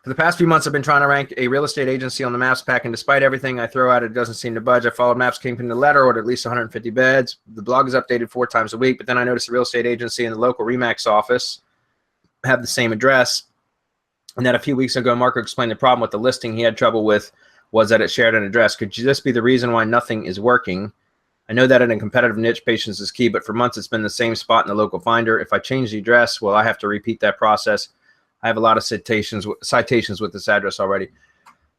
For the past few months, I've been trying to rank a real estate agency on the Maps pack, and despite everything I throw at it, it doesn't seem to budge. I followed Maps Kingpin to the letter, ordered at least 150 beds. The blog is updated 4 times a week, but then I noticed the real estate agency and the local Remax office have the same address, and that a few weeks ago, Marco explained the problem with the listing he had trouble with was that it shared an address. Could this be the reason why nothing is working? I know that in a competitive niche, patience is key, but for months it's been the same spot in the local finder. If I change the address, will I have to repeat that process? I have a lot of citations with this address already.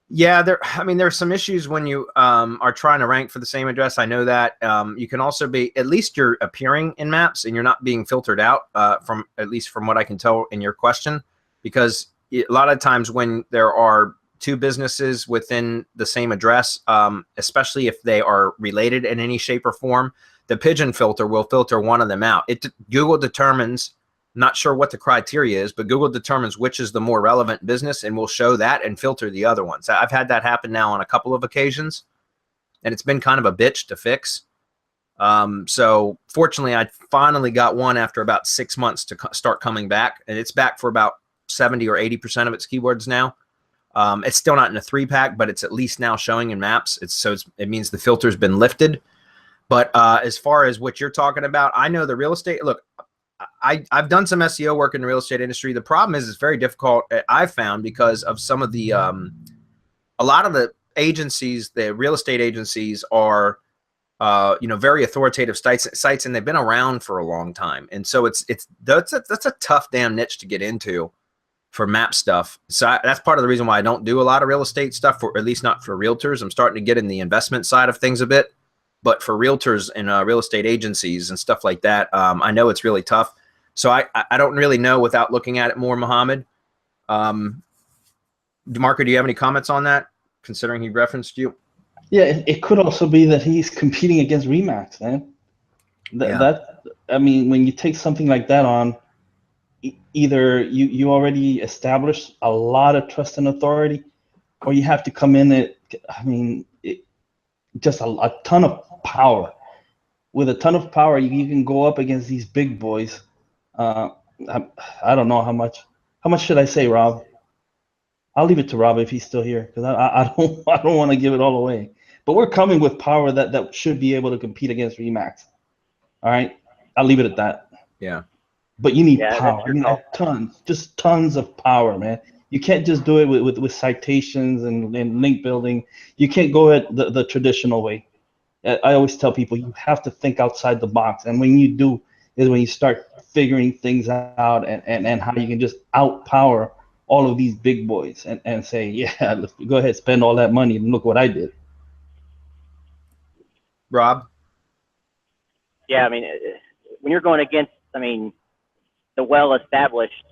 Yeah, there's some issues when you are trying to rank for the same address. I know that. You can also be, at least you're appearing in Maps and you're not being filtered out from, at least from what I can tell in your question, because a lot of times when there are 2 businesses within the same address, especially if they are related in any shape or form, the pigeon filter will filter one of them out. Google determines, not sure what the criteria is, but Google determines which is the more relevant business and will show that and filter the other ones. I've had that happen now on a couple of occasions, and it's been kind of a bitch to fix. So fortunately, I finally got one after about 6 months to start coming back, and it's back for about 70 or 80% of its keywords now. It's still not in a 3-pack, but it's at least now showing in Maps. It means the filter's been lifted. But as far as what you're talking about, I know the real estate, look, I've done some SEO work in the real estate industry. The problem is it's very difficult, I've found, because of some of the, a lot of the agencies, the real estate agencies are, very authoritative sites, and they've been around for a long time. And so that's a tough damn niche to get into for map stuff. So that's part of the reason why I don't do a lot of real estate stuff, or at least not for realtors. I'm starting to get in the investment side of things a bit. But for realtors and real estate agencies and stuff like that, I know it's really tough. So I don't really know without looking at it more, Mohammed. Marco, do you have any comments on that, considering he referenced you? Yeah, it could also be that he's competing against Remax, man. When you take something like that on, either you already established a lot of trust and authority, or you have to come in just a ton of power. With a ton of power, you can go up against these big boys. I don't know how much should I say, Rob? I'll leave it to Rob if he's still here, because I don't want to give it all away. But we're coming with power that should be able to compete against Remax. All right, I'll leave it at that. Yeah. But you need power. You need tons of power, man. You can't just do it with citations and link building. You can't go at the traditional way. I always tell people you have to think outside the box, and when you do is when you start figuring things out and how you can just outpower all of these big boys and say, yeah, let's go ahead, spend all that money and look what I did. Rob? Yeah, when you're going against, the well-established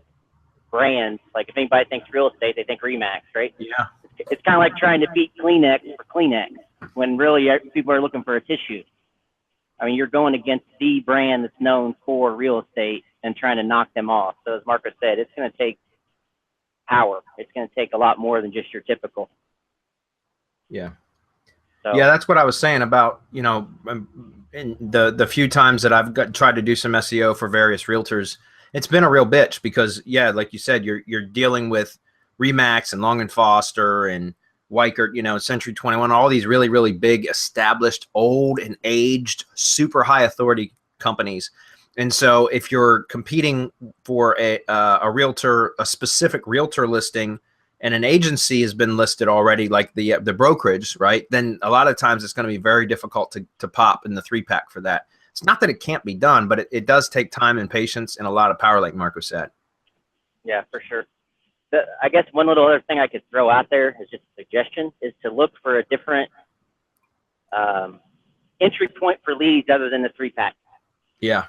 brands, like if anybody thinks real estate, they think Remax, right? Yeah. It's kind of like trying to beat Kleenex for Kleenex when really people are looking for a tissue. You're going against the brand that's known for real estate and trying to knock them off. So as Marco said, it's going to take power. It's going to take a lot more than just your typical. Yeah. So, yeah, that's what I was saying about, in the few times that I've tried to do some SEO for various realtors, it's been a real bitch because, yeah, like you said, you're dealing with Remax and Long and Foster and Weichert, Century 21, all these really, really big, established, old and aged, super high authority companies. And so if you're competing for a realtor, a specific realtor listing, and an agency has been listed already, like the brokerage, right? Then a lot of times it's going to be very difficult to pop in the 3-pack for that. It's not that it can't be done, but it does take time and patience and a lot of power, like Marco said. Yeah, for sure. I guess one little other thing I could throw out there is just a suggestion, is to look for a different entry point for leads other than the 3-pack. Yeah.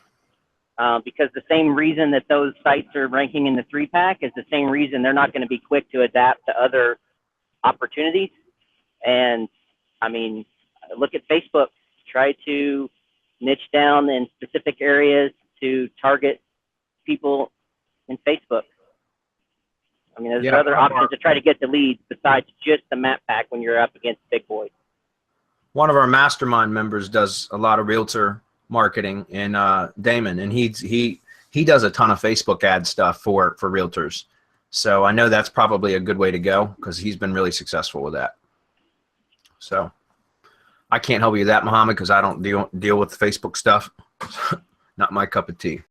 Because the same reason that those sites are ranking in the 3-pack is the same reason they're not going to be quick to adapt to other opportunities. And look at Facebook. Try to niche down in specific areas to target people in Facebook. There's other options to try to get the leads besides just the map pack when you're up against big boys. One of our mastermind members does a lot of realtor marketing, and Damon, and he does a ton of Facebook ad stuff for realtors. So I know that's probably a good way to go because he's been really successful with that. So I can't help you with that, Muhammad, because I don't deal with Facebook stuff. Not my cup of tea.